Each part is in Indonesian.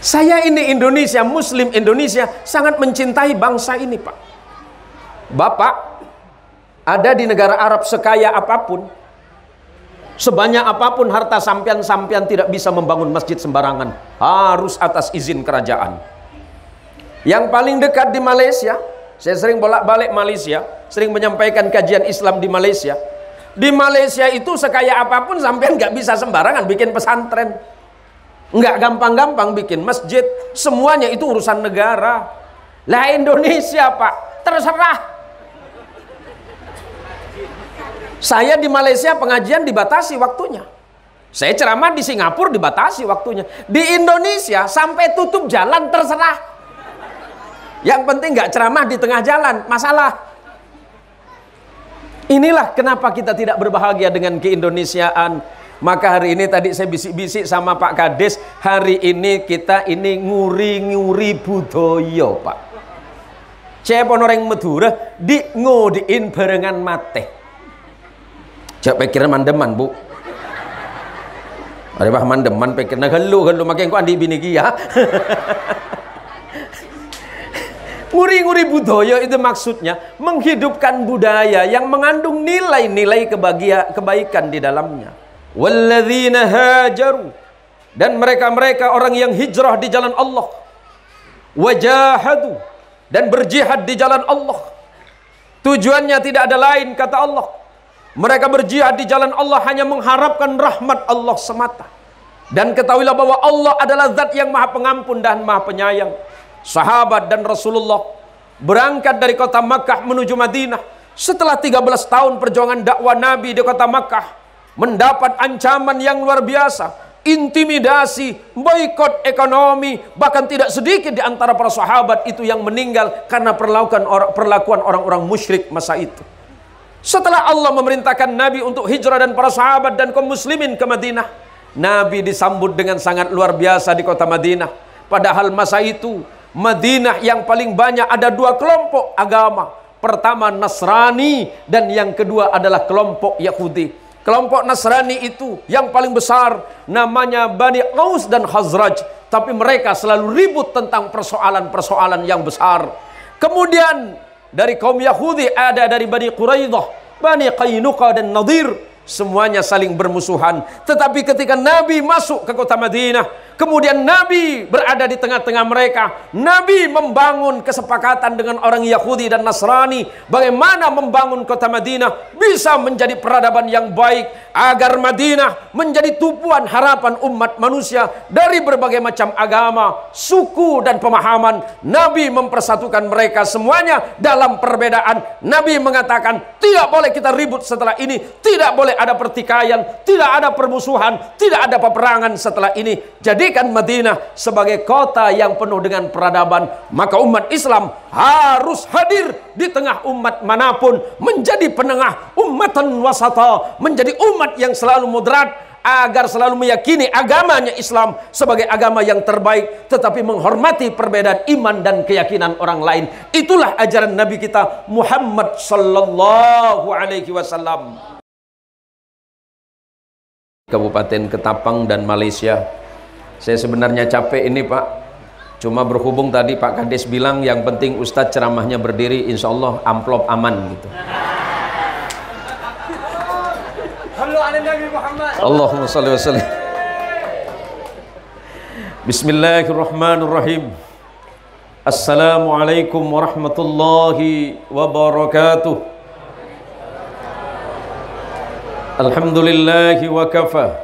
Saya ini Indonesia, Muslim Indonesia, sangat mencintai bangsa ini, Pak. Bapak ada di negara Arab, sekaya apapun, sebanyak apapun harta sampian tidak bisa membangun masjid sembarangan, harus atas izin kerajaan. Yang paling dekat di Malaysia, saya sering bolak-balik Malaysia, sering menyampaikan kajian Islam di Malaysia. Di Malaysia itu sekaya apapun sampean nggak bisa sembarangan bikin pesantren, nggak gampang-gampang bikin masjid, semuanya itu urusan negara. Lah Indonesia, Pak, terserah. Saya di Malaysia pengajian dibatasi waktunya. Saya ceramah di Singapura dibatasi waktunya. Di Indonesia sampai tutup jalan terserah. Yang penting nggak ceramah di tengah jalan, masalah. Inilah kenapa kita tidak berbahagia dengan keindonesiaan. Maka hari ini tadi saya bisik-bisik sama Pak Kades, hari ini kita ini nguri-nguri budaya, Pak. Saya ponoreng Madura di ngodiin barengan mate. Cak pikiran mandeman, Bu. Ada bah mandeman pikirna gelu makin ku andi bini kia. Nguri-nguri budaya itu maksudnya menghidupkan budaya yang mengandung nilai-nilai kebaikan di dalamnya. Walladzina hajaru, dan mereka-mereka orang yang hijrah di jalan Allah, wajahadu, dan berjihad di jalan Allah. Tujuannya tidak ada lain, kata Allah, mereka berjihad di jalan Allah hanya mengharapkan rahmat Allah semata. Dan ketahuilah bahwa Allah adalah zat yang maha pengampun dan maha penyayang. Sahabat dan Rasulullah berangkat dari kota Makkah menuju Madinah. Setelah 13 tahun perjuangan dakwah Nabi di kota Makkah, mendapat ancaman yang luar biasa, intimidasi, boikot ekonomi, bahkan tidak sedikit di antara para sahabat itu yang meninggal karena perlakuan orang-orang musyrik masa itu. Setelah Allah memerintahkan Nabi untuk hijrah dan para sahabat dan kaum muslimin ke Madinah, Nabi disambut dengan sangat luar biasa di kota Madinah. Padahal masa itu Madinah yang paling banyak ada dua kelompok agama. Pertama Nasrani dan yang kedua adalah kelompok Yahudi. Kelompok Nasrani itu yang paling besar namanya Bani Aus dan Khazraj. Tapi mereka selalu ribut tentang persoalan-persoalan yang besar. Kemudian dari kaum Yahudi ada dari Bani Quraidah, Bani Qainuqa dan Nadir. Semuanya saling bermusuhan. Tetapi ketika Nabi masuk ke kota Madinah, kemudian Nabi berada di tengah-tengah mereka, Nabi membangun kesepakatan dengan orang Yahudi dan Nasrani bagaimana membangun kota Madinah bisa menjadi peradaban yang baik, agar Madinah menjadi tumpuan harapan umat manusia dari berbagai macam agama, suku dan pemahaman. Nabi mempersatukan mereka semuanya dalam perbedaan. Nabi mengatakan tidak boleh kita ribut setelah ini, tidak boleh ada pertikaian, tidak ada permusuhan, tidak ada peperangan setelah ini. Jadikan Madinah sebagai kota yang penuh dengan peradaban. Maka umat Islam harus hadir di tengah umat manapun, menjadi penengah, ummatan wasata, menjadi umat yang selalu moderat, agar selalu meyakini agamanya Islam sebagai agama yang terbaik, tetapi menghormati perbedaan iman dan keyakinan orang lain. Itulah ajaran Nabi kita Muhammad sallallahu alaihi wasallam. Kabupaten Ketapang dan Malaysia. Saya sebenarnya capek ini, Pak. Cuma berhubung tadi Pak Kades bilang yang penting Ustadz ceramahnya berdiri, insya Allah amplop aman gitu. Allahumma salli wa sallim. Bismillahirrahmanirrahim. Assalamualaikum warahmatullahi wabarakatuh. Alhamdulillahi wa kafa,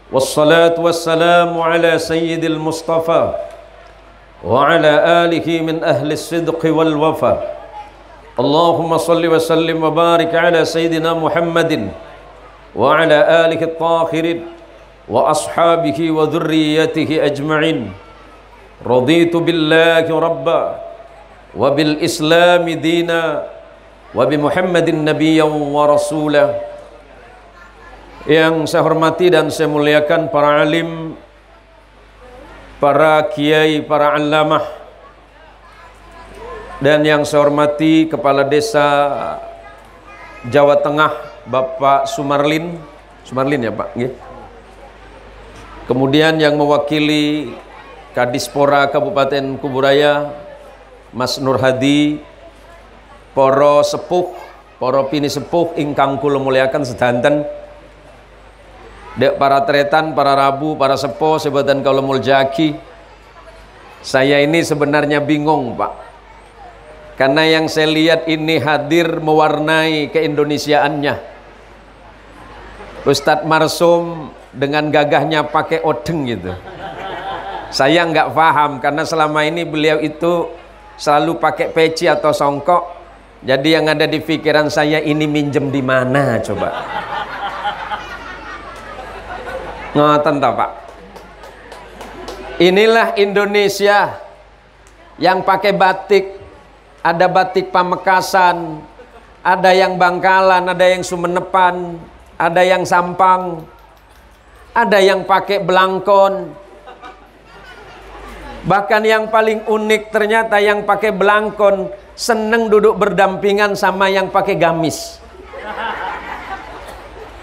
wassalatu wassalamu ala sayyidil mustafa wa ala alihi min ahli sidqi wal wafa. Allahumma salli wa sallim wa barik ala sayyidina Muhammadin wa ala alihi at-tahirin wa ashabihi wa dhurriyyatihi ajma'in. Raditu billahi rabba wa bil islami dina wa bi Muhammadin nabiyyan wa rasulah. Yang saya hormati dan saya muliakan para alim, para kiai, para allamah, dan yang saya hormati Kepala Desa Jawa Tengah Bapak Sumarlin ya Pak. Kemudian yang mewakili Kadispora Kabupaten Kuburaya, Mas Nur Hadi, poro sepuh, poro pini sepuh ingkang kula muliakan sedanten, dek para tretan, para rabu, para sepuh, sebatan kula muljaki. Saya ini sebenarnya bingung, Pak, karena yang saya lihat ini hadir mewarnai keindonesiaannya. Ustadz Marsum dengan gagahnya pakai odeng gitu. Saya nggak paham karena selama ini beliau itu selalu pakai peci atau songkok. Jadi yang ada di pikiran saya, ini minjem di mana coba? Ngoten toh, Pak. Inilah Indonesia yang pakai batik. Ada batik Pamekasan, ada yang Bangkalan, ada yang Sumenepan, ada yang Sampang, ada yang pakai belangkon. Bahkan yang paling unik ternyata yang pakai belangkon seneng duduk berdampingan sama yang pakai gamis.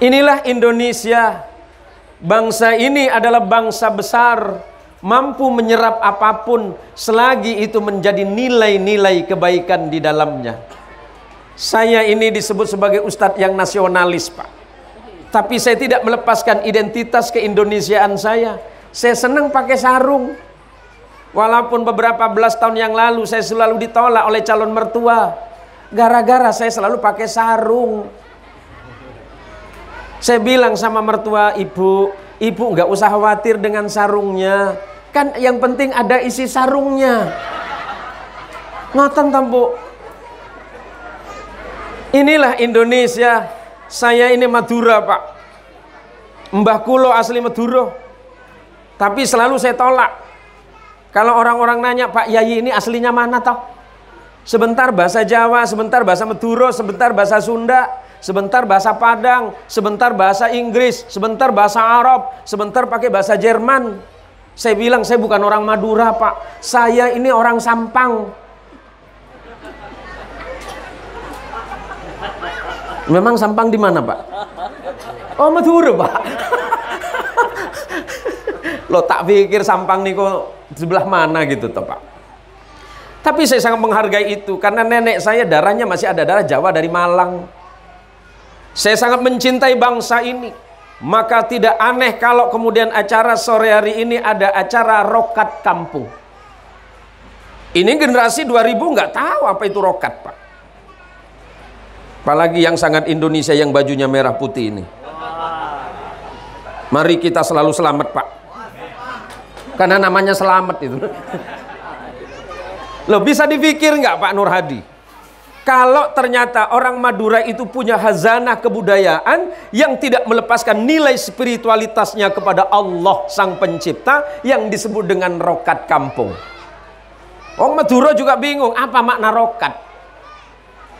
Inilah Indonesia. Bangsa ini adalah bangsa besar, mampu menyerap apapun selagi itu menjadi nilai-nilai kebaikan di dalamnya. Saya ini disebut sebagai ustadz yang nasionalis, Pak. Tapi saya tidak melepaskan identitas keindonesiaan saya. Saya senang pakai sarung. Walaupun beberapa belas tahun yang lalu saya selalu ditolak oleh calon mertua, gara-gara saya selalu pakai sarung. Saya bilang sama mertua, ibu nggak usah khawatir dengan sarungnya, kan yang penting ada isi sarungnya. Ngoten ta, Bu? Inilah Indonesia. Saya ini Madura, Pak. Mbah kulo asli Madura, tapi selalu saya tolak. Kalau orang-orang nanya, Pak Yayi ini aslinya mana toh? Sebentar bahasa Jawa, sebentar bahasa Madura, sebentar bahasa Sunda, sebentar bahasa Padang, sebentar bahasa Inggris, sebentar bahasa Arab, sebentar pakai bahasa Jerman. Saya bilang saya bukan orang Madura, Pak. Saya ini orang Sampang. Memang Sampang di mana, Pak? Oh, Madura, Pak. Lo tak pikir Sampang nih kok sebelah mana gitu toh, Pak. Tapi saya sangat menghargai itu karena nenek saya darahnya masih ada darah Jawa dari Malang. Saya sangat mencintai bangsa ini. Maka tidak aneh kalau kemudian acara sore hari ini ada acara rokat kampung. Ini generasi 2000 nggak tahu apa itu rokat, Pak. Apalagi yang sangat Indonesia yang bajunya merah putih ini. Mari kita selalu selamat, Pak. Karena namanya selamat itu. Loh, bisa dipikir nggak Pak Nur Hadi? Kalau ternyata orang Madura itu punya khazanah kebudayaan yang tidak melepaskan nilai spiritualitasnya kepada Allah Sang Pencipta yang disebut dengan rokat kampung. Orang Madura juga bingung apa makna rokat.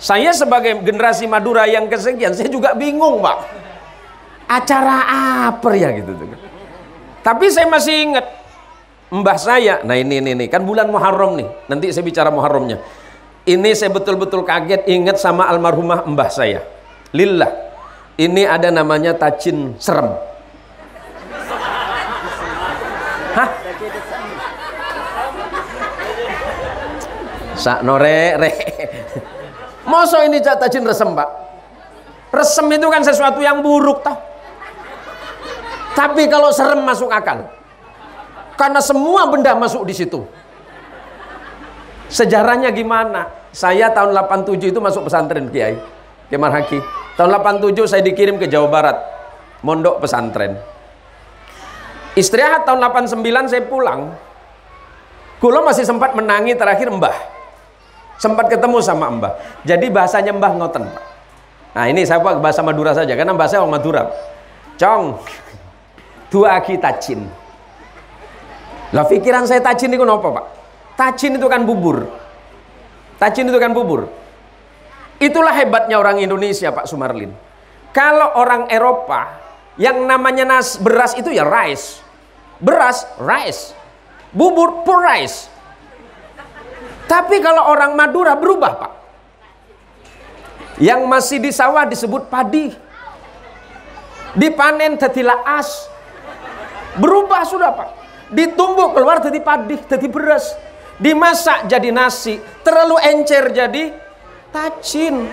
Saya sebagai generasi Madura yang kesekian, saya juga bingung, Pak. Acara apa ya gitu. Tapi saya masih ingat mbah saya. Nah ini kan bulan Muharram nih. Nanti saya bicara Muharramnya. Ini saya betul-betul kaget ingat sama almarhumah mbah saya. Lillah. Ini ada namanya tacin serem. Hah? Sak nore re. Masa ini tacin resem, Pak? Resem itu kan sesuatu yang buruk toh. Tapi kalau serem masuk akal. Karena semua benda masuk di situ. Sejarahnya gimana? Saya tahun 87 itu masuk pesantren Kiai Kemar Haki. Tahun 87 saya dikirim ke Jawa Barat, mondok pesantren. Istirahat tahun 89 saya pulang. Kulo masih sempat menangi terakhir mbah. Sempat ketemu sama mbah. Jadi bahasanya mbah ngoten, Pak. Nah ini saya pakai bahasa Madura saja karena bahasa orang Madura. Cong, dua aki tacin. Lah pikiran saya tacin itu apa, Pak? Tacin itu kan bubur. Tacin itu kan bubur. Itulah hebatnya orang Indonesia, Pak Sumarlin. Kalau orang Eropa yang namanya beras itu ya rice. Beras, rice. Bubur, pur rice. Tapi kalau orang Madura berubah, Pak. Yang masih di sawah disebut padi. Dipanen tetilah as. Berubah sudah, Pak. Ditumbuk keluar jadi padi, jadi beras. Dimasak jadi nasi, terlalu encer jadi tacin.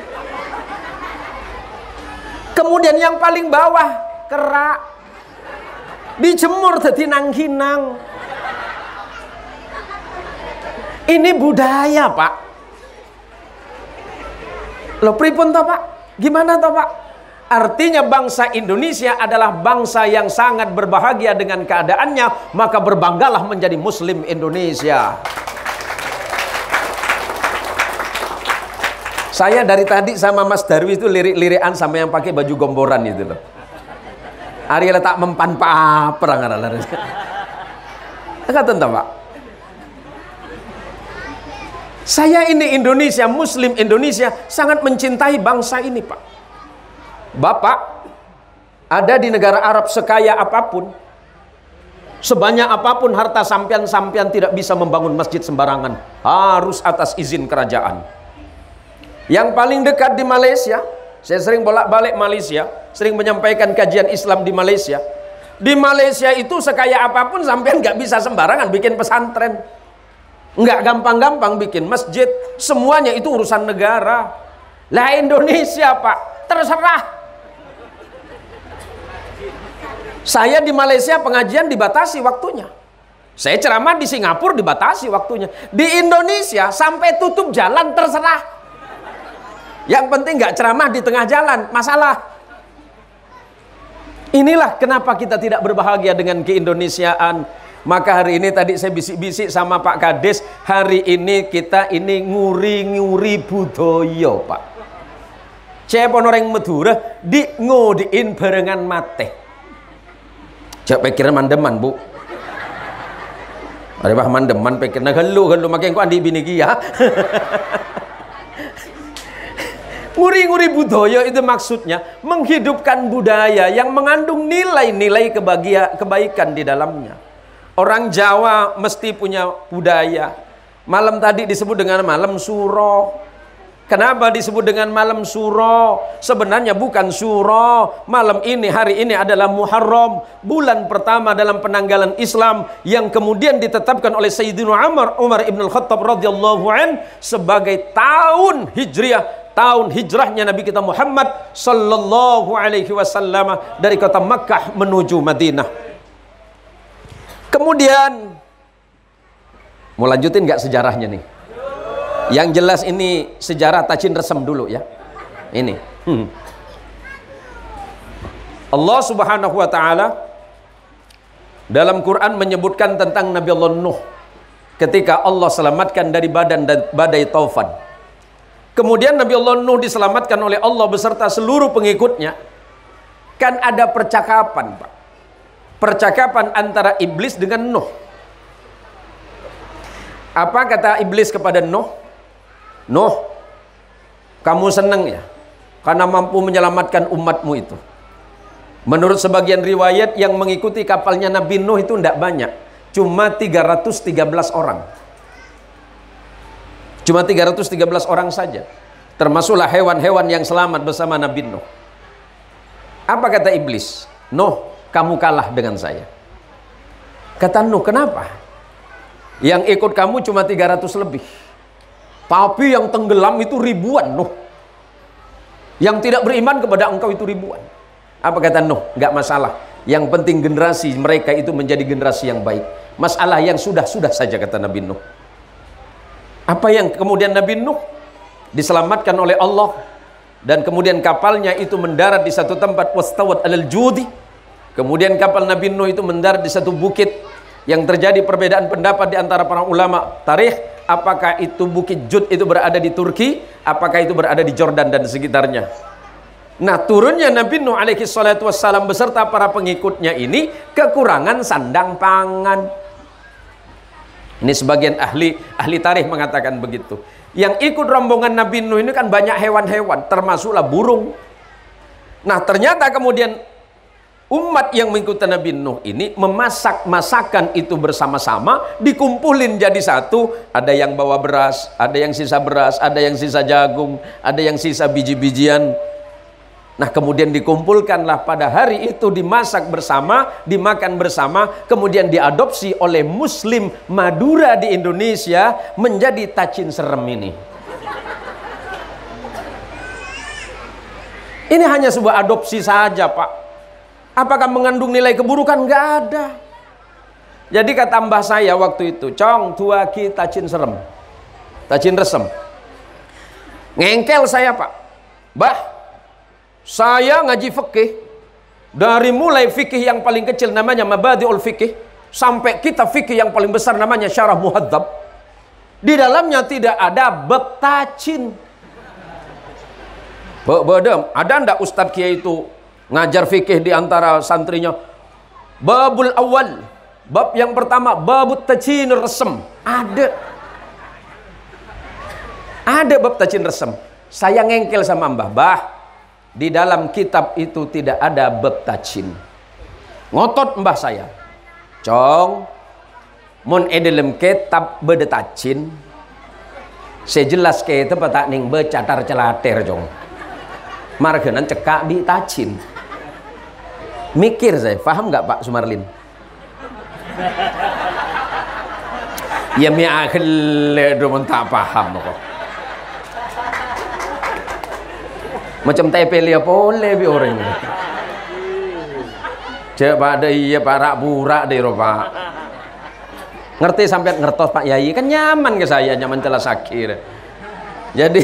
Kemudian yang paling bawah kerak, dijemur jadi nangkinang. Ini budaya, Pak. Loh, pripun toh, Pak? Gimana toh, Pak? Artinya bangsa Indonesia adalah bangsa yang sangat berbahagia dengan keadaannya, maka berbanggalah menjadi Muslim Indonesia. Saya dari tadi sama Mas Darwis itu lirik-lirikan sama yang pakai baju gomboran itu loh. Ari letak mempan perang ada. Kata Pak. Saya ini Indonesia, Muslim Indonesia, sangat mencintai bangsa ini, Pak. Bapak ada di negara Arab sekaya apapun, sebanyak apapun harta sampian tidak bisa membangun masjid sembarangan, harus atas izin kerajaan. Yang paling dekat di Malaysia, saya sering bolak-balik Malaysia, sering menyampaikan kajian Islam di Malaysia. Di Malaysia itu sekaya apapun sampean nggak bisa sembarangan bikin pesantren, nggak gampang-gampang bikin masjid, semuanya itu urusan negara. Lah Indonesia, Pak, terserah. Saya di Malaysia pengajian dibatasi waktunya. Saya ceramah di Singapura dibatasi waktunya. Di Indonesia sampai tutup jalan terserah. Yang penting nggak ceramah di tengah jalan, masalah. Inilah kenapa kita tidak berbahagia dengan keindonesiaan. Maka hari ini tadi saya bisik-bisik sama Pak Kades, hari ini kita ini nguri-nguri budaya, Pak. Cepon orang Madura di ngodiin barengan mate. Cak pikiran mandeman, Bu. Ada bah mandeman pikirna gelu makin ku andi bini kia. Nguri-nguri budaya itu maksudnya menghidupkan budaya yang mengandung nilai-nilai kebaikan di dalamnya. Orang Jawa mesti punya budaya. Malam tadi disebut dengan malam suro. Kenapa disebut dengan malam suro? Sebenarnya bukan suro. Malam ini, hari ini adalah Muharram, bulan pertama dalam penanggalan Islam yang kemudian ditetapkan oleh Sayyidina Umar ibn al-Khattab radhiyallahu an sebagai tahun Hijriah, tahun hijrahnya Nabi kita Muhammad sallallahu alaihi wasallam dari kota Makkah menuju Madinah. Kemudian mau lanjutin nggak sejarahnya nih? Yang jelas ini sejarah Tacin Resem dulu ya. Ini. Allah Subhanahu wa taala dalam Quran menyebutkan tentang Nabi Allah Nuh ketika Allah selamatkan dari badai Taufan. Kemudian Nabi Allah Nuh diselamatkan oleh Allah beserta seluruh pengikutnya. Kan ada percakapan, Pak. Percakapan antara iblis dengan Nuh. Apa kata iblis kepada Nuh? Nuh, kamu senang ya karena mampu menyelamatkan umatmu itu. Menurut sebagian riwayat yang mengikuti kapalnya Nabi Nuh itu tidak banyak, cuma 313 orang. Cuma 313 orang saja. Termasuklah hewan-hewan yang selamat bersama Nabi Nuh. Apa kata iblis? Nuh, kamu kalah dengan saya. Kata Nuh, kenapa? Yang ikut kamu cuma 300 lebih. Tapi yang tenggelam itu ribuan, Nuh. Yang tidak beriman kepada engkau itu ribuan. Apa kata Nuh? Enggak masalah. Yang penting generasi mereka itu menjadi generasi yang baik. Masalah yang sudah-sudah saja, kata Nabi Nuh. Apa yang kemudian Nabi Nuh diselamatkan oleh Allah. Dan kemudian kapalnya itu mendarat di satu tempat. Wastawat alal judi. Kemudian kapal Nabi Nuh itu mendarat di satu bukit. Yang terjadi perbedaan pendapat di antara para ulama tarikh. Apakah itu Bukit Jud itu berada di Turki, apakah itu berada di Jordan dan sekitarnya. Nah, turunnya Nabi Nuh alaihi salatu wassalam beserta para pengikutnya ini kekurangan sandang pangan. Ini sebagian ahli tarikh mengatakan begitu. Yang ikut rombongan Nabi Nuh ini kan banyak hewan-hewan, termasuklah burung. Nah, ternyata kemudian umat yang mengikuti Nabi Nuh ini memasak masakan itu bersama-sama, dikumpulin jadi satu. Ada yang bawa beras, ada yang sisa beras, ada yang sisa jagung, ada yang sisa biji-bijian. Nah, kemudian dikumpulkanlah pada hari itu, dimasak bersama, dimakan bersama, kemudian diadopsi oleh Muslim Madura di Indonesia menjadi tacin serem ini. Ini hanya sebuah adopsi saja, Pak. Apakah mengandung nilai keburukan? Nggak ada. Jadi kata mbah saya waktu itu, "Cong, tua ki tacin serem, tacin resem." Ngengkel saya, Pak. "Bah, saya ngaji fikih dari mulai fikih yang paling kecil namanya Mabadi'ul Fikih sampai kitab fikih yang paling besar namanya Syarah Muhadzab. Di dalamnya tidak ada bab tacin." Bedem, ada ndak Ustadz Kiai itu ngajar fikih di antara santrinya? Babul awal, bab yang pertama, babut tacin resem. Ada bab tacin resem. Saya ngengkel sama mbah, "Bah, di dalam kitab itu tidak ada bab tacin." Ngotot mbah saya, "Cong, mun dalam kitab beda tacin, sejelas ke itu petak ning becatar celater, Cong. Marganan cekak di tacin." Mikir saya, paham nggak Pak Sumarlin? Ya mi akhir do tak paham kok. Macam tepeli apa boleh bi orang. Cek Pak de iya Pak burak de Pak. Ngerti sampai ngertos Pak Yai, kan nyaman ke saya, nyaman celah sakir. Jadi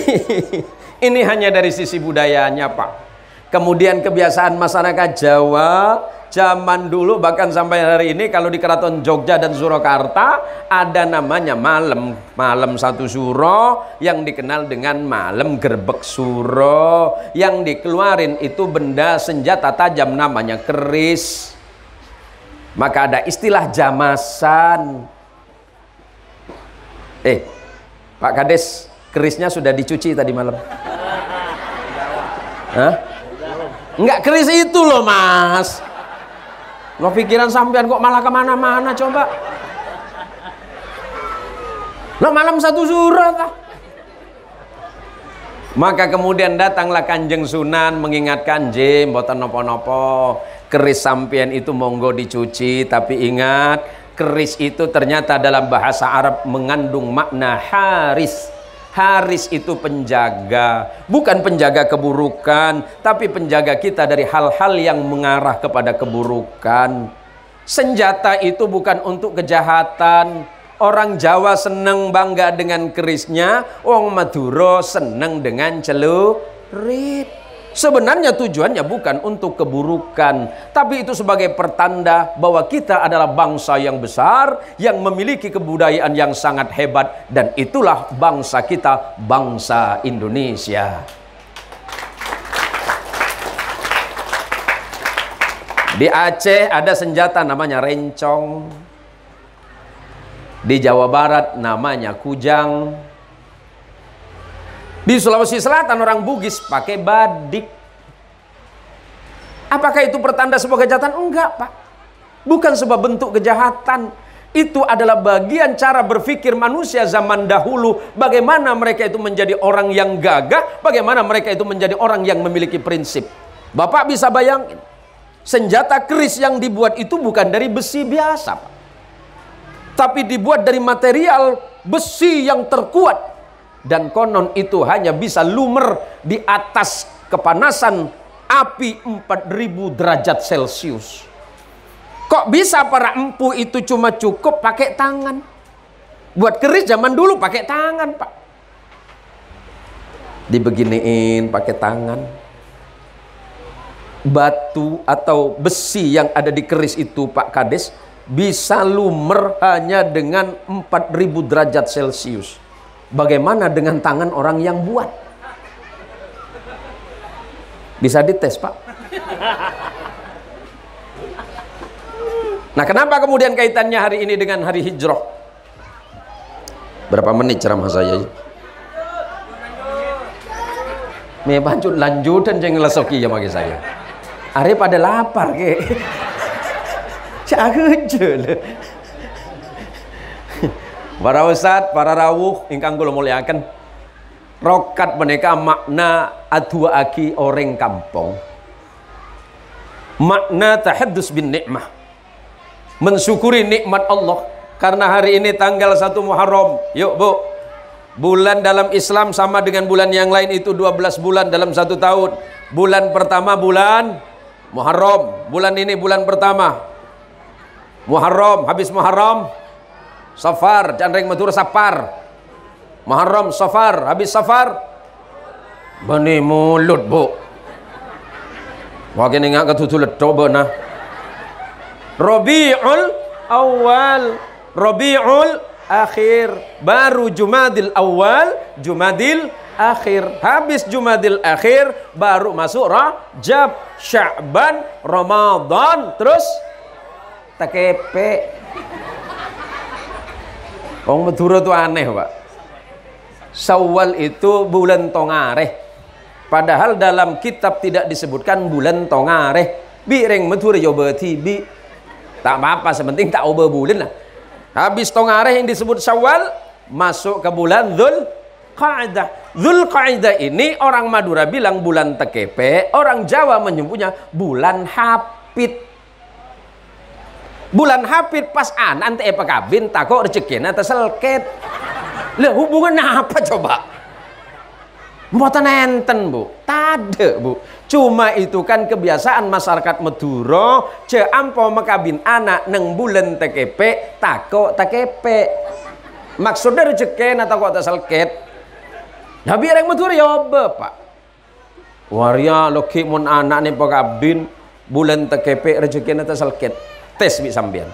ini hanya dari sisi budayanya, Pak. Kemudian kebiasaan masyarakat Jawa zaman dulu bahkan sampai hari ini, kalau di Keraton Jogja dan Surakarta ada namanya malam satu suro yang dikenal dengan malam gerbek suro, yang dikeluarin itu benda senjata tajam namanya keris. Maka ada istilah jamasan. Pak Kades, kerisnya sudah dicuci tadi malam? Hah? Enggak, keris itu loh Mas. Lo pikiran sampean kok malah kemana-mana coba. Lo malam satu surat ah. Maka kemudian datanglah Kanjeng Sunan mengingatkan, "Jim, mboten nopo-nopo, keris sampean itu monggo dicuci, tapi ingat, keris itu ternyata dalam bahasa Arab mengandung makna haris. Haris itu penjaga, bukan penjaga keburukan, tapi penjaga kita dari hal-hal yang mengarah kepada keburukan. Senjata itu bukan untuk kejahatan. Orang Jawa seneng bangga dengan kerisnya, orang Madura seneng dengan celurit. Sebenarnya tujuannya bukan untuk keburukan, tapi itu sebagai pertanda bahwa kita adalah bangsa yang besar, yang memiliki kebudayaan yang sangat hebat, dan itulah bangsa kita, bangsa Indonesia. Di Aceh ada senjata namanya rencong. Di Jawa Barat namanya kujang. Di Sulawesi Selatan orang Bugis pakai badik. Apakah itu pertanda sebuah kejahatan? Enggak, Pak. Bukan sebuah bentuk kejahatan. Itu adalah bagian cara berpikir manusia zaman dahulu. Bagaimana mereka itu menjadi orang yang gagah, bagaimana mereka itu menjadi orang yang memiliki prinsip. Bapak bisa bayangin, senjata keris yang dibuat itu bukan dari besi biasa, Pak, tapi dibuat dari material besi yang terkuat. Dan konon itu hanya bisa lumer di atas kepanasan api 4000 derajat Celcius. Kok bisa para empu itu cuma cukup pakai tangan? Buat keris zaman dulu pakai tangan, Pak. Dibeginiin pakai tangan. Batu atau besi yang ada di keris itu, Pak Kades, bisa lumer hanya dengan 4000 derajat Celcius. Bagaimana dengan tangan orang yang buat? Bisa dites, Pak. Nah, kenapa kemudian kaitannya hari ini dengan hari hijrah? Berapa menit ceramah saya? Me lanjutan jangan lesoki ya bagi saya. Are pada lapar ke? Cakejel. Para ustad, para rawuh ingkang kula muliaken. Rokat mereka makna adua aki orang kampung. Makna tahaddus bin nikmah, mensyukuri nikmat Allah. Karena hari ini tanggal 1 Muharram. Yuk bu, bulan dalam Islam sama dengan bulan yang lain itu 12 bulan dalam 1 tahun. Bulan pertama bulan Muharram. Bulan ini bulan pertama Muharram. Habis Muharram Safar, Candreng Matur Sapar. Muharram Safar, habis Safar bani mulut bu. Wakin ingat ketutul coba nah. Rabiul Awal, Rabiul Akhir, baru Jumadil Awal, Jumadil Akhir. Habis Jumadil Akhir baru masuk Rajab, Sya'ban, Ramadan, terus takepe. Orang Madura tuh aneh pak. Syawal itu bulan Tongareh. Padahal dalam kitab tidak disebutkan bulan Tongareh. Bireng Madura coba tibi. Tak apa-apa, sepenting tak ubah bulan lah. Habis Tongareh yang disebut Syawal, masuk ke bulan Dzulqa'dah. Dzulqa'dah ini orang Madura bilang bulan tekepe, orang Jawa menyebutnya bulan hapit. Bulan hapit pas anan teh pakabin takok rezekina terselket. Lah hubungan apa coba? Mboten enten bu, tade bu. Cuma itu kan kebiasaan masyarakat Madura, ceampo makabin anak neng bulan tekepe takok tekepe. Maksudnya rezekina takok terselket. Nah biar yang Madura ya pak. Waria loki mun anak nih pakabin bulan tekepe rezekina terselket. Tes bi sambian.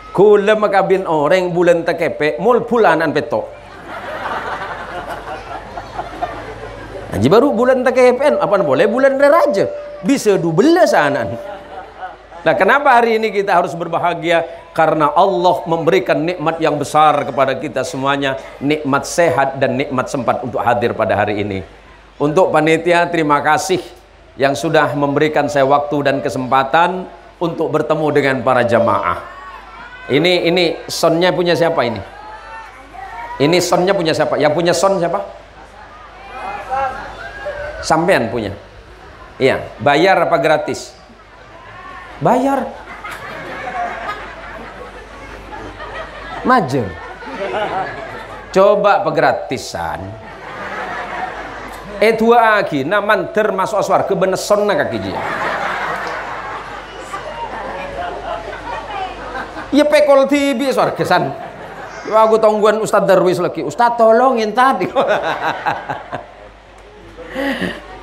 Kula makabin orang bulan tekepe mul bulanan petok. Haji baru bulan tekepe apa boleh bulan raja bisa 12 anan. Nah kenapa hari ini kita harus berbahagia? Karena Allah memberikan nikmat yang besar kepada kita semuanya, nikmat sehat dan nikmat sempat untuk hadir pada hari ini. Untuk panitia terima kasih yang sudah memberikan saya waktu dan kesempatan untuk bertemu dengan para jamaah. Ini sonnya punya siapa ini? Ini sonnya punya siapa? Yang punya son siapa? Sampean punya? Iya. Bayar apa gratis? Bayar. Majer. Coba pegratisan. Dua lagi, naman termasuk aswar kebeneson nak kaki dia. Ya pekol tibi suar kesan. Aku tungguan Ustadz Darwis lagi. Ustadz tolongin tadi.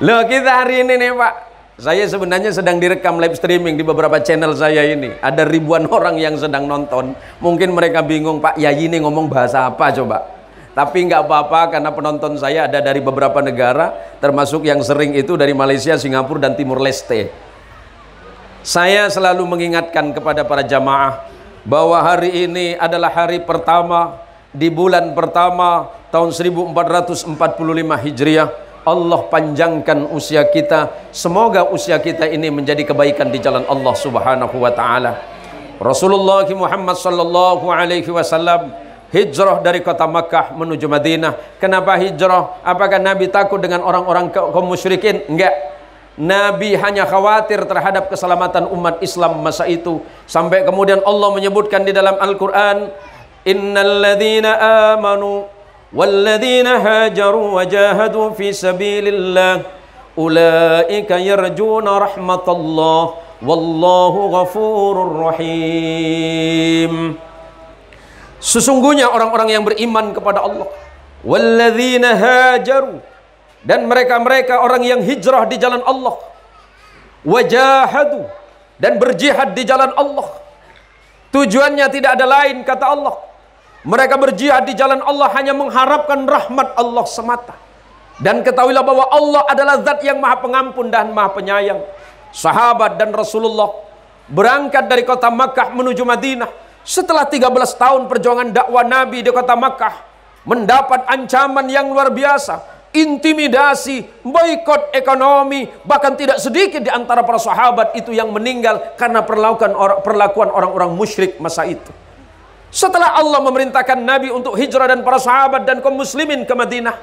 Loh kita hari ini nih pak. Saya sebenarnya sedang direkam live streaming di beberapa channel saya ini. Ada ribuan orang yang sedang nonton. Mungkin mereka bingung pak Yayi ini ngomong bahasa apa coba. Tapi nggak apa-apa karena penonton saya ada dari beberapa negara. Termasuk yang sering itu dari Malaysia, Singapura dan Timur Leste. Saya selalu mengingatkan kepada para jamaah bahwa hari ini adalah hari pertama di bulan pertama tahun 1445 Hijriah. Allah panjangkan usia kita. Semoga usia kita ini menjadi kebaikan di jalan Allah Subhanahu wa taala. Rasulullah Muhammad sallallahu alaihi wasallam hijrah dari kota Makkah menuju Madinah. Kenapa hijrah? Apakah Nabi takut dengan orang-orang kaum musyrikin? Enggak. Nabi hanya khawatir terhadap keselamatan umat Islam masa itu. Sampai kemudian Allah menyebutkan di dalam Al-Quran, innal ladzina amanu walladzina hajaru wajahadu fi sabilillah ulaika yarjuna rahmatallah wallahu ghafurur rahim. Sesungguhnya orang-orang yang beriman kepada Allah, walladzina hajaru, dan mereka-mereka orang yang hijrah di jalan Allah, wajahadu, dan berjihad di jalan Allah. Tujuannya tidak ada lain kata Allah. Mereka berjihad di jalan Allah hanya mengharapkan rahmat Allah semata. Dan ketahuilah bahwa Allah adalah zat yang maha pengampun dan maha penyayang. Sahabat dan Rasulullah berangkat dari kota Makkah menuju Madinah. Setelah 13 tahun perjuangan dakwah Nabi di kota Makkah, mendapat ancaman yang luar biasa. Intimidasi, boikot ekonomi, bahkan tidak sedikit di antara para sahabat itu yang meninggal karena perlakuan orang-orang musyrik masa itu. Setelah Allah memerintahkan Nabi untuk hijrah dan para sahabat dan kaum muslimin ke Madinah,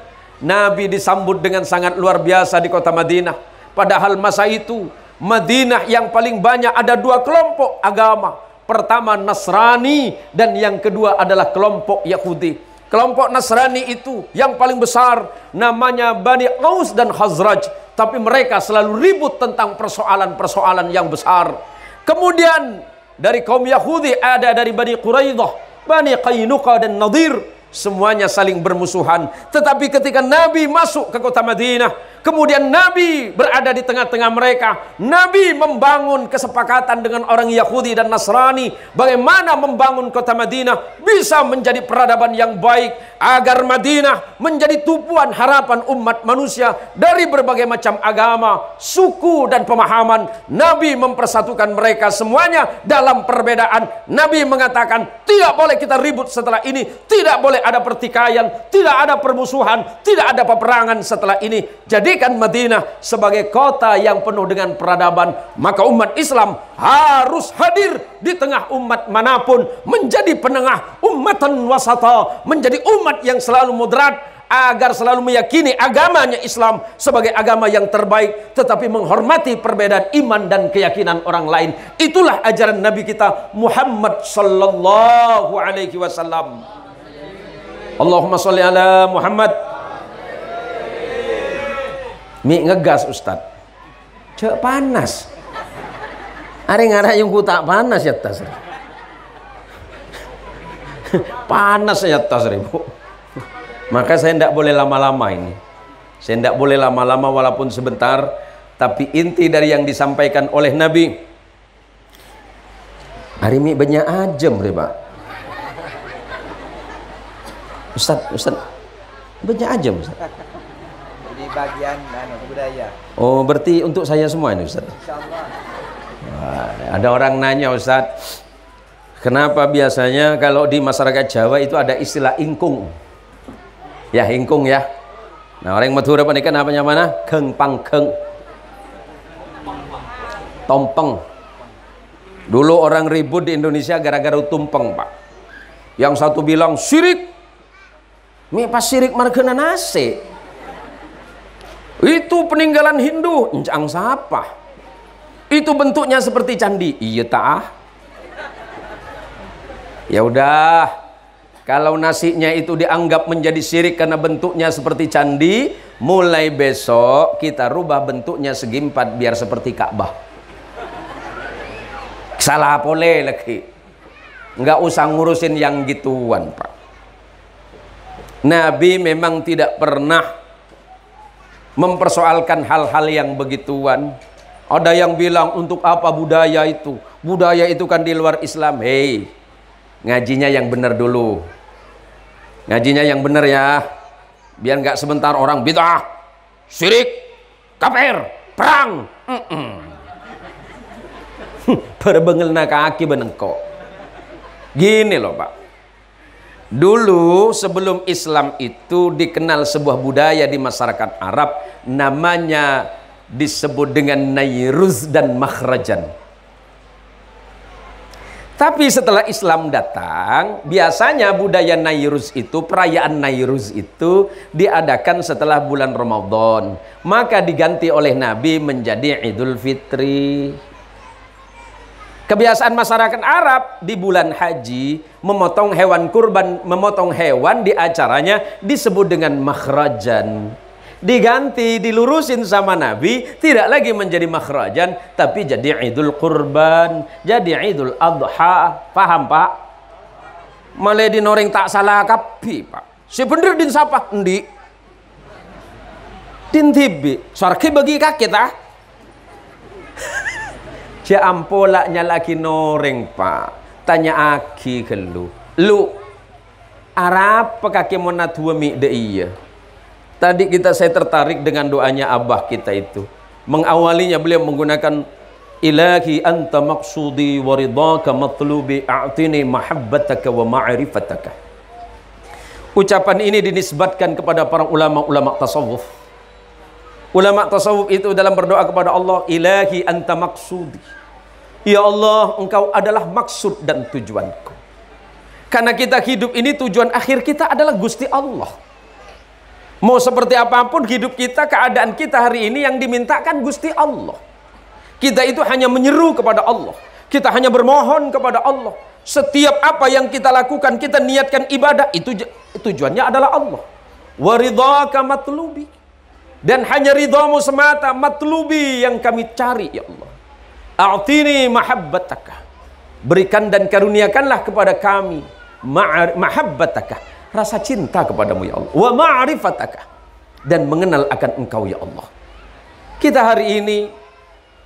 Nabi disambut dengan sangat luar biasa di kota Madinah. Padahal masa itu Madinah yang paling banyak ada dua kelompok agama. Pertama Nasrani dan yang kedua adalah kelompok Yahudi. Kelompok Nasrani itu yang paling besar namanya Bani Aus dan Khazraj. Tapi mereka selalu ribut tentang persoalan-persoalan yang besar. Kemudian dari kaum Yahudi ada dari Bani Quraidah, Bani Qainuqa dan Nadir. Semuanya saling bermusuhan. Tetapi ketika Nabi masuk ke kota Madinah, kemudian Nabi berada di tengah-tengah mereka, Nabi membangun kesepakatan dengan orang Yahudi dan Nasrani bagaimana membangun kota Madinah bisa menjadi peradaban yang baik, agar Madinah menjadi tumpuan harapan umat manusia dari berbagai macam agama, suku dan pemahaman. Nabi mempersatukan mereka semuanya dalam perbedaan. Nabi mengatakan tidak boleh kita ribut setelah ini, tidak boleh ada pertikaian, tidak ada permusuhan, tidak ada peperangan setelah ini. Jadikan Madinah sebagai kota yang penuh dengan peradaban. Maka umat Islam harus hadir di tengah umat manapun, menjadi penengah, ummatan wasata, menjadi umat yang selalu moderat, agar selalu meyakini agamanya Islam sebagai agama yang terbaik, tetapi menghormati perbedaan iman dan keyakinan orang lain. Itulah ajaran Nabi kita Muhammad sallallahu alaihi wasallam. Allahumma sholli ala Muhammad. Mi ngegas Ustaz. Cek panas. Are ngarah yang ku tak panas ya tas. Panas ya tas ribu. Maka saya tidak boleh lama-lama ini. Saya tidak boleh lama-lama walaupun sebentar. Tapi inti dari yang disampaikan oleh Nabi. Hari ini banyak ajem Pak. Ustaz, banyak ajem Ustaz. Jadi bagian budaya. Oh, berarti untuk saya semua ini Ustaz. Insyaallah. Ada orang nanya Ustaz, kenapa biasanya kalau di masyarakat Jawa itu ada istilah ingkung? Ya, ingkung ya. Nah, orang Madura panikan apa namanya? Keng pangkeng. Tompeng. Dulu orang ribut di Indonesia gara-gara tumpeng, Pak. Yang satu bilang syirik. Mi pas syirik margana nase. Itu peninggalan Hindu, encang siapa? Itu bentuknya seperti candi. Iya tak? Ya udah, kalau nasinya itu dianggap menjadi syirik karena bentuknya seperti candi, mulai besok kita rubah bentuknya segi empat biar seperti Ka'bah. Salah boleh lagi. Nggak usah ngurusin yang gituan, Pak. Nabi memang tidak pernah mempersoalkan hal-hal yang begituan. Ada yang bilang untuk apa budaya itu? Budaya itu kan di luar Islam. Hei, ngajinya yang benar dulu. Ngajinya yang benar ya. Biar nggak sebentar orang bid'ah, syirik, kafir, perang. Perbengelna kaki benengko. Gini loh Pak. Dulu sebelum Islam itu dikenal sebuah budaya di masyarakat Arab, namanya disebut dengan Nairuz dan Makhrajan. Tapi setelah Islam datang, biasanya budaya Nairuz itu, perayaan Nairuz itu diadakan setelah bulan Ramadan. Maka diganti oleh Nabi menjadi Idul Fitri. Kebiasaan masyarakat Arab di bulan haji memotong hewan kurban, memotong hewan di acaranya disebut dengan makhrajan. Diganti, dilurusin sama Nabi, tidak lagi menjadi makhrajan tapi jadi Idul Kurban, jadi Idul Adha. Paham Pak? Malah dinoreng tak salah kapi Pak. Si bener din sapa endi? Din tibi, sarki bagi kaget ah. Si ampolaknya lagi noreng Pak. Tanya aki ke lu. Lu Arab kaki mona tua mi de iya. Tadi saya tertarik dengan doanya abah kita itu. Mengawalinya beliau menggunakan ilahi anta maqsudi wa ridaka matlubi a'tini mahabbataka wa ma'rifataka. Ucapan ini dinisbatkan kepada para ulama-ulama tasawuf. Ulama tasawuf itu dalam berdoa kepada Allah, ilahi anta maksudi. Ya Allah, engkau adalah maksud dan tujuanku. Karena kita hidup ini tujuan akhir kita adalah Gusti Allah. Mau seperti apapun hidup kita, keadaan kita hari ini, yang dimintakan Gusti Allah. Kita itu hanya menyeru kepada Allah. Kita hanya bermohon kepada Allah. Setiap apa yang kita lakukan, kita niatkan ibadah, itu tujuannya adalah Allah. Wa ridhaka matlubi. Dan hanya ridhamu semata matlubi yang kami cari, ya Allah. A'tini mahabbataka. Berikan dan karuniakanlah kepada kami mahabbataka, rasa cinta kepadamu, ya Allah. Wa ma'rifataka, dan mengenal akan engkau, ya Allah. Kita hari ini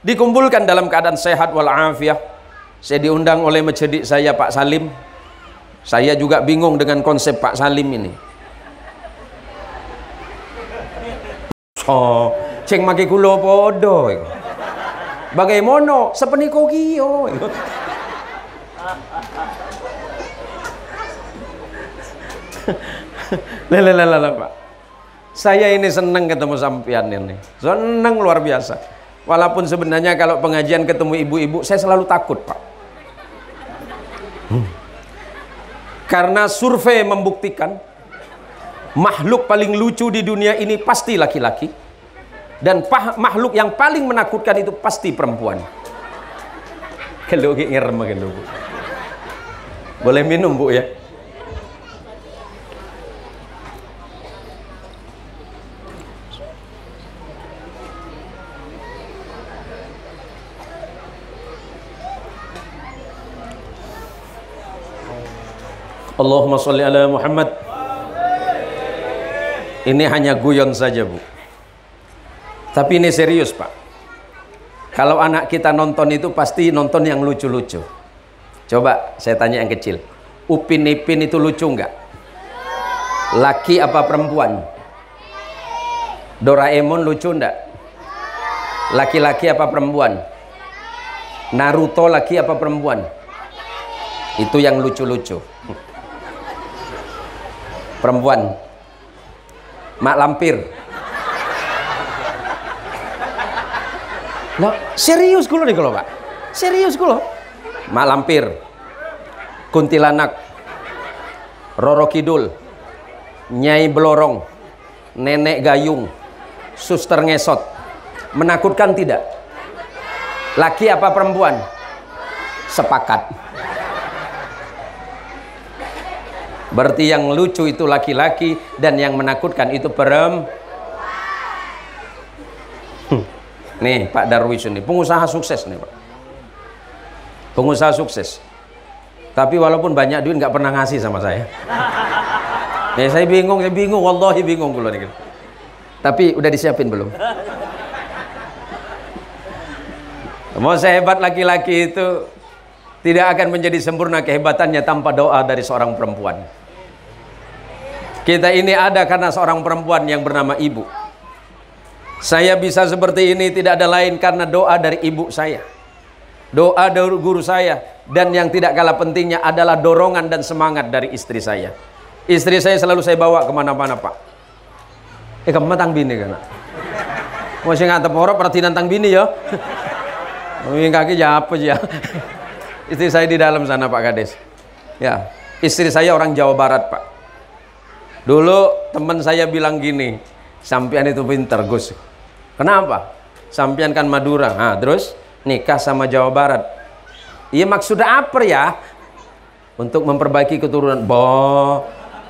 dikumpulkan dalam keadaan sehat walafiat. Saya diundang oleh mencedik saya, Pak Salim. Saya juga bingung dengan konsep Pak Salim ini. So, ceng make kulo podo. Bagaimana sepeniko kiyo. Lelelelele, Pak. Saya ini senang ketemu sampean ini. Senang luar biasa. Walaupun sebenarnya kalau pengajian ketemu ibu-ibu, saya selalu takut, Pak. Karena survei membuktikan makhluk paling lucu di dunia ini pasti laki-laki, dan makhluk yang paling menakutkan itu pasti perempuan. Kalau ngerem kan, Bu. Boleh minum, Bu, ya? Allahumma sholli ala Muhammad. Ini hanya guyon saja, Bu. Tapi ini serius, Pak. Kalau anak kita nonton itu pasti nonton yang lucu-lucu. Coba saya tanya yang kecil. Upin Ipin itu lucu nggak? Laki apa perempuan? Doraemon lucu nggak? Laki-laki apa perempuan? Naruto laki apa perempuan? Itu yang lucu-lucu. Perempuan. Mak Lampir. Loh, serius kulo nih kalau, Pak. Serius kulo. Mak Lampir. Kuntilanak. Roro Kidul. Nyai Belorong. Nenek Gayung. Suster Ngesot. Menakutkan tidak? Laki apa perempuan? Sepakat. Berarti yang lucu itu laki-laki dan yang menakutkan itu perempuan. Nih Pak Darwis ini pengusaha sukses nih, Pak. Pengusaha sukses. Tapi walaupun banyak duit nggak pernah ngasih sama saya. Saya bingung, wallahi bingung kalau nih. Tapi udah disiapin belum? Mau sehebat laki-laki itu tidak akan menjadi sempurna kehebatannya tanpa doa dari seorang perempuan. Kita ini ada karena seorang perempuan yang bernama ibu. Saya bisa seperti ini tidak ada lain karena doa dari ibu saya. Doa dari guru saya. Dan yang tidak kalah pentingnya adalah dorongan dan semangat dari istri saya. Istri saya selalu saya bawa kemana-mana, Pak. Kamu matang bini kan? Masih nggak teporo perhati nantang bini ya? Ini kaki apa ya? Istri saya di dalam sana, Pak Kades. Ya, istri saya orang Jawa Barat, Pak. Dulu teman saya bilang gini, sampean itu pinter, Gus. Kenapa? Sampean kan Madura. Nah, terus nikah sama Jawa Barat. Iya, maksudnya apa ya? Untuk memperbaiki keturunan.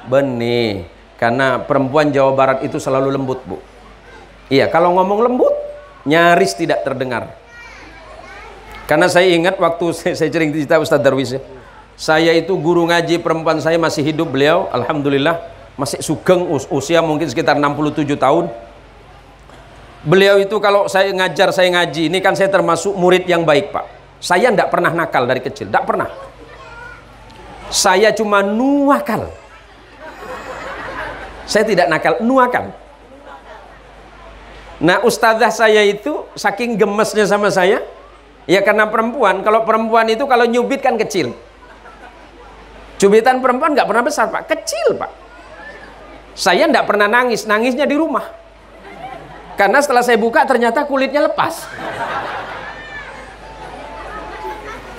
Benih. Karena perempuan Jawa Barat itu selalu lembut, Bu. Iya, kalau ngomong lembut, nyaris tidak terdengar. Karena saya ingat waktu saya cerita Ustadz Darwis, saya itu guru ngaji perempuan saya masih hidup, beliau alhamdulillah masih sugeng, usia mungkin sekitar 67 tahun. Beliau itu kalau saya ngajar, saya ngaji, ini kan saya termasuk murid yang baik, Pak. Saya tidak pernah nakal dari kecil, tidak pernah. Saya cuma nuakal. Saya tidak nakal, nuakal. Nah, ustazah saya itu saking gemesnya sama saya, ya karena perempuan. Kalau perempuan itu kalau nyubit kan kecil. Cubitan perempuan nggak pernah besar, Pak, kecil, Pak. Saya tidak pernah nangis, nangisnya di rumah. Karena setelah saya buka ternyata kulitnya lepas.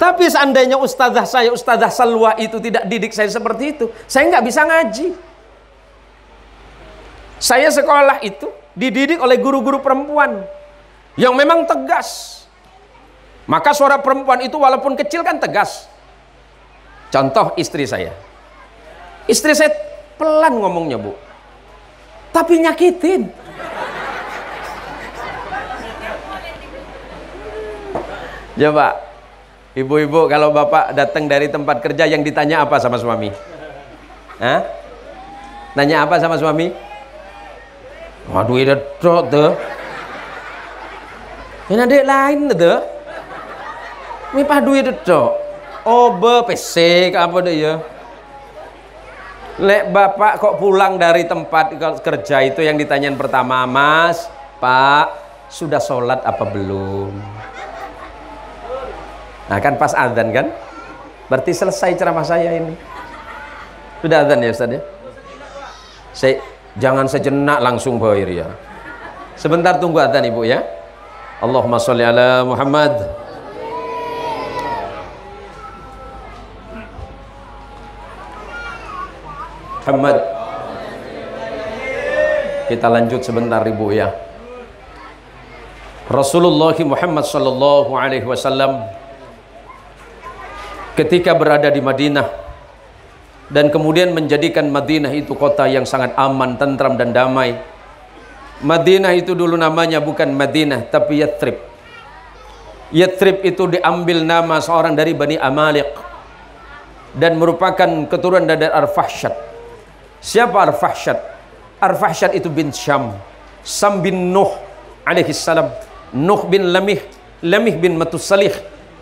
Tapi seandainya ustazah saya, ustazah Salwa itu tidak didik saya seperti itu, saya nggak bisa ngaji. Saya sekolah itu dididik oleh guru-guru perempuan yang memang tegas. Maka suara perempuan itu walaupun kecil kan tegas. Contoh istri saya. Istri saya pelan ngomongnya, Bu. Tapi nyakitin. Coba, ibu-ibu kalau bapak datang dari tempat kerja yang ditanya apa sama suami? Hah? Nanya apa sama suami? Waduh, itu tuh. Ini adik lain tuh. Ini padu itu tuh. Obe PC apa deh ya? Lek bapak kok pulang dari tempat kerja itu yang ditanyain pertama, Mas, Pak, sudah sholat apa belum? Nah kan pas adzan kan? Berarti selesai ceramah saya ini. Sudah adzan ya Ustaz ya? Jangan sejenak langsung bayar ya. Sebentar tunggu adzan Ibu ya. Allahumma sholli ala Muhammad. Muhammad. Kita lanjut sebentar Ibu ya. Rasulullah Muhammad sallallahu alaihi wasallam ketika berada di Madinah dan kemudian menjadikan Madinah itu kota yang sangat aman, tentram dan damai. Madinah itu dulu namanya bukan Madinah tapi Yathrib. Yathrib itu diambil nama seorang dari Bani Amaliq dan merupakan keturunan dari Ar-Fahsyad. Siapa Ar-Fahsyad? Ar-Fahsyad itu bin Syam. Sam bin Nuh alaihi salam. Nuh bin Lamih. Lamih bin Matusalih.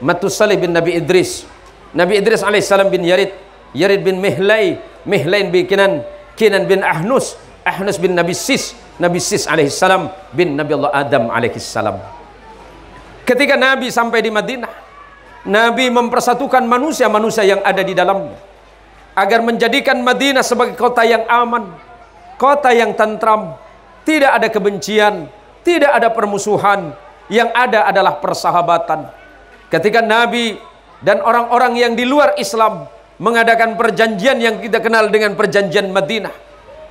Matusalih bin Nabi Idris. Nabi Idris alaihi salam bin Yarid. Yarid bin Mihlai. Mihlai bin Kinan. Kinan bin Ahnus. Ahnus bin Nabi Sis. Nabi Sis alaihi salam bin Nabi Allah Adam alaihi salam. Ketika Nabi sampai di Madinah, Nabi mempersatukan manusia-manusia yang ada di dalamnya agar menjadikan Madinah sebagai kota yang aman, kota yang tentram, tidak ada kebencian, tidak ada permusuhan, yang ada adalah persahabatan. Ketika Nabi dan orang-orang yang di luar Islam mengadakan perjanjian yang kita kenal dengan perjanjian Madinah,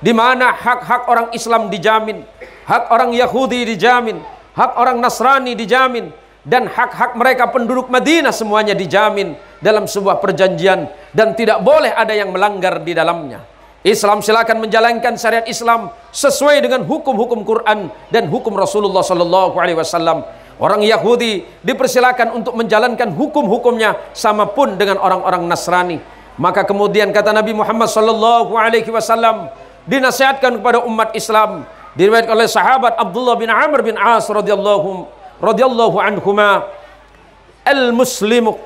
di mana hak-hak orang Islam dijamin, hak orang Yahudi dijamin, hak orang Nasrani dijamin, dan hak-hak mereka penduduk Madinah semuanya dijamin dalam sebuah perjanjian dan tidak boleh ada yang melanggar di dalamnya. Islam silakan menjalankan syariat Islam sesuai dengan hukum-hukum Quran dan hukum Rasulullah sallallahu alaihi wasallam. Orang Yahudi dipersilakan untuk menjalankan hukum-hukumnya sama pun dengan orang-orang Nasrani. Maka kemudian kata Nabi Muhammad sallallahu alaihi wasallam dinasihatkan kepada umat Islam, diriwayatkan oleh sahabat Abdullah bin Amr bin As radhiyallahu anhuma, al-muslimu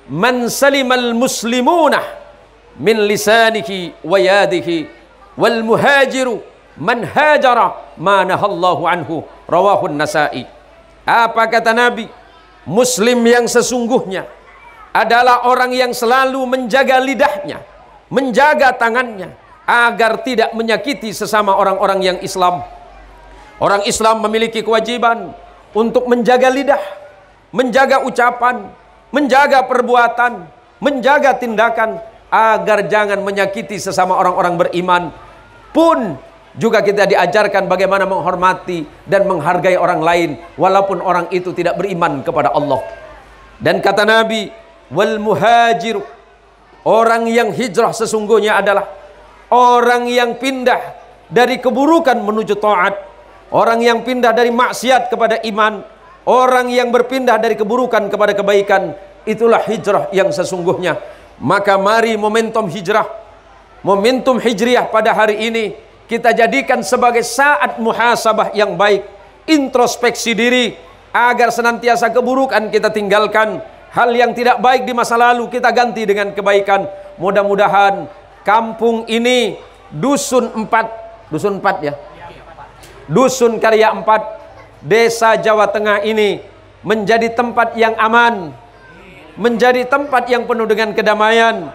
man salimal muslimuna min lisanihi wa yadihi wal muhajiru man hajara ma nahallahu anhu, rawahu an-Nasa'i. Apa kata Nabi? Muslim yang sesungguhnya adalah orang yang selalu menjaga lidahnya, menjaga tangannya agar tidak menyakiti sesama orang-orang yang Islam. Orang Islam memiliki kewajiban untuk menjaga lidah, menjaga ucapan, menjaga perbuatan, menjaga tindakan agar jangan menyakiti sesama orang-orang beriman. Pun juga kita diajarkan bagaimana menghormati dan menghargai orang lain walaupun orang itu tidak beriman kepada Allah. Dan kata Nabi, wal muhajir, orang yang hijrah sesungguhnya adalah orang yang pindah dari keburukan menuju taat, orang yang pindah dari maksiat kepada iman, orang yang berpindah dari keburukan kepada kebaikan. Itulah hijrah yang sesungguhnya. Maka mari momentum hijrah, momentum hijriah pada hari ini kita jadikan sebagai saat muhasabah yang baik, introspeksi diri agar senantiasa keburukan kita tinggalkan, hal yang tidak baik di masa lalu kita ganti dengan kebaikan. Mudah-mudahan kampung ini dusun 4 ya, dusun Karya 4, desa Jawa Tengah ini menjadi tempat yang aman, menjadi tempat yang penuh dengan kedamaian,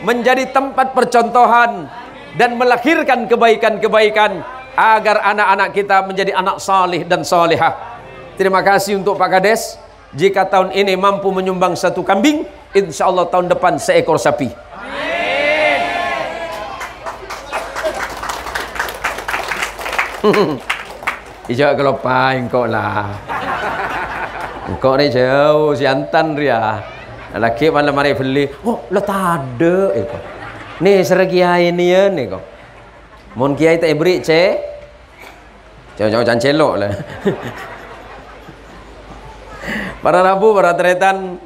menjadi tempat percontohan dan melahirkan kebaikan-kebaikan agar anak-anak kita menjadi anak salih dan salihah. Terima kasih untuk Pak Kades. Jika tahun ini mampu menyumbang 1 kambing, insya Allah tahun depan seekor sapi. Ijak kelopai engkau lah. Engkau ni jauh siantan dia. Laki malam mari beli. Oh, lo tak ada engkau. Ni sergiai ni ya ni kau. Mon kiai tak beri ce. Jauh-jauh jangan celok lah. Para rabu, para tretan,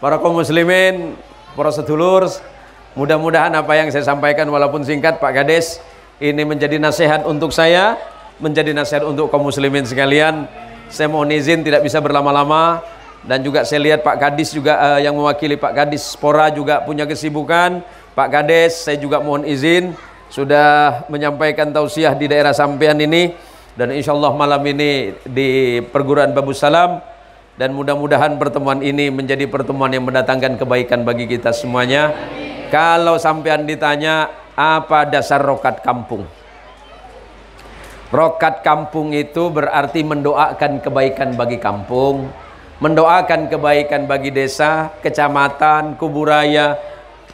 para kaum muslimin, para sedulur, mudah-mudahan apa yang saya sampaikan walaupun singkat Pak Kades ini menjadi nasihat untuk saya, menjadi nasihat untuk kaum muslimin sekalian. Saya mohon izin tidak bisa berlama-lama, dan juga saya lihat Pak Kadis juga yang mewakili Pak Kadis Pora juga punya kesibukan. Pak Kades, saya juga mohon izin sudah menyampaikan tausiah di daerah sampean ini, dan insyaallah malam ini di perguruan Babus Salam, dan mudah-mudahan pertemuan ini menjadi pertemuan yang mendatangkan kebaikan bagi kita semuanya. Kalau sampean ditanya apa dasar rokat kampung? Rokat kampung itu berarti mendoakan kebaikan bagi kampung, mendoakan kebaikan bagi desa, kecamatan, kuburaya,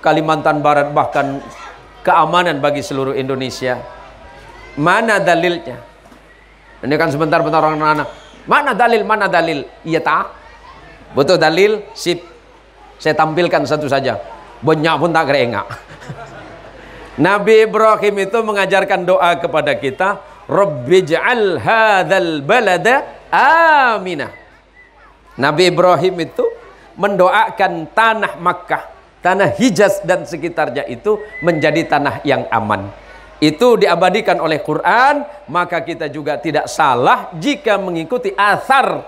Kalimantan Barat, bahkan keamanan bagi seluruh Indonesia. Mana dalilnya? Ini kan sebentar-bentar orang anak, mana dalil, mana dalil? Iya tak? Betul dalil? Sip. Saya tampilkan satu saja. Banyak pun tak kerengak. Nabi Ibrahim itu mengajarkan doa kepada kita, Rabbij'al hadzal balada aminah. Nabi Ibrahim itu mendoakan tanah Makkah, tanah Hijaz dan sekitarnya itu menjadi tanah yang aman. Itu diabadikan oleh Quran, maka kita juga tidak salah jika mengikuti athar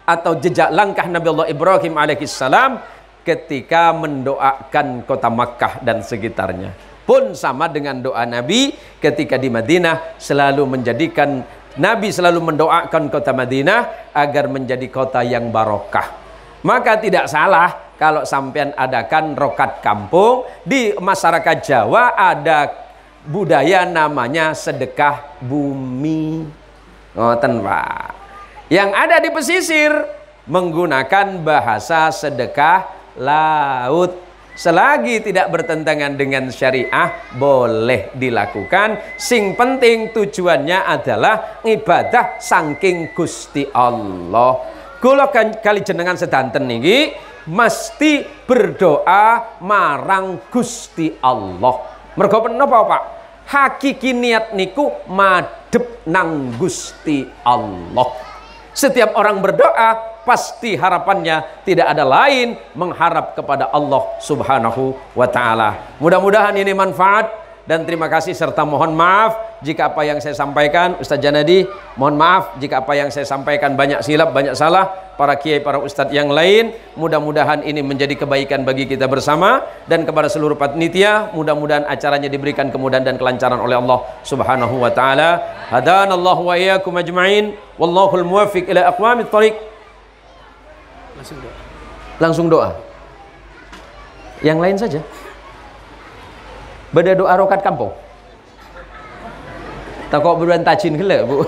atau jejak langkah Nabi Allah Ibrahim alaihissalam ketika mendoakan kota Makkah dan sekitarnya. Pun sama dengan doa Nabi ketika di Madinah, selalu menjadikan Nabi selalu mendoakan kota Madinah agar menjadi kota yang barokah. Maka tidak salah kalau sampean adakan rokat kampung. Di masyarakat Jawa ada budaya namanya sedekah bumi. Ngoten Pak. Yang ada di pesisir menggunakan bahasa sedekah laut. Selagi tidak bertentangan dengan syariah, boleh dilakukan. Sing penting tujuannya adalah ibadah saking Gusti Allah. Kula kali jenengan sedanten niki mesti berdoa marang Gusti Allah. Mergo menapa Pak? Hakiki niat niku madhep nang Gusti Allah. Setiap orang berdoa pasti harapannya tidak ada lain mengharap kepada Allah Subhanahu wa taala. Mudah-mudahan ini manfaat, dan terima kasih serta mohon maaf jika apa yang saya sampaikan, Ustaz Janadi, mohon maaf jika apa yang saya sampaikan banyak silap, banyak salah. Para kiai, para ustadz yang lain, mudah-mudahan ini menjadi kebaikan bagi kita bersama, dan kepada seluruh panitia, mudah-mudahan acaranya diberikan kemudahan dan kelancaran oleh Allah Subhanahu wa taala. Hadanallahu wa iyyakum ajma'in, wallahul muwaffiq ila aqwamit thoriq. Langsung doa. Yang lain saja. Beda doa rokat kampung. Tak kok beruan tajin gila, Bu.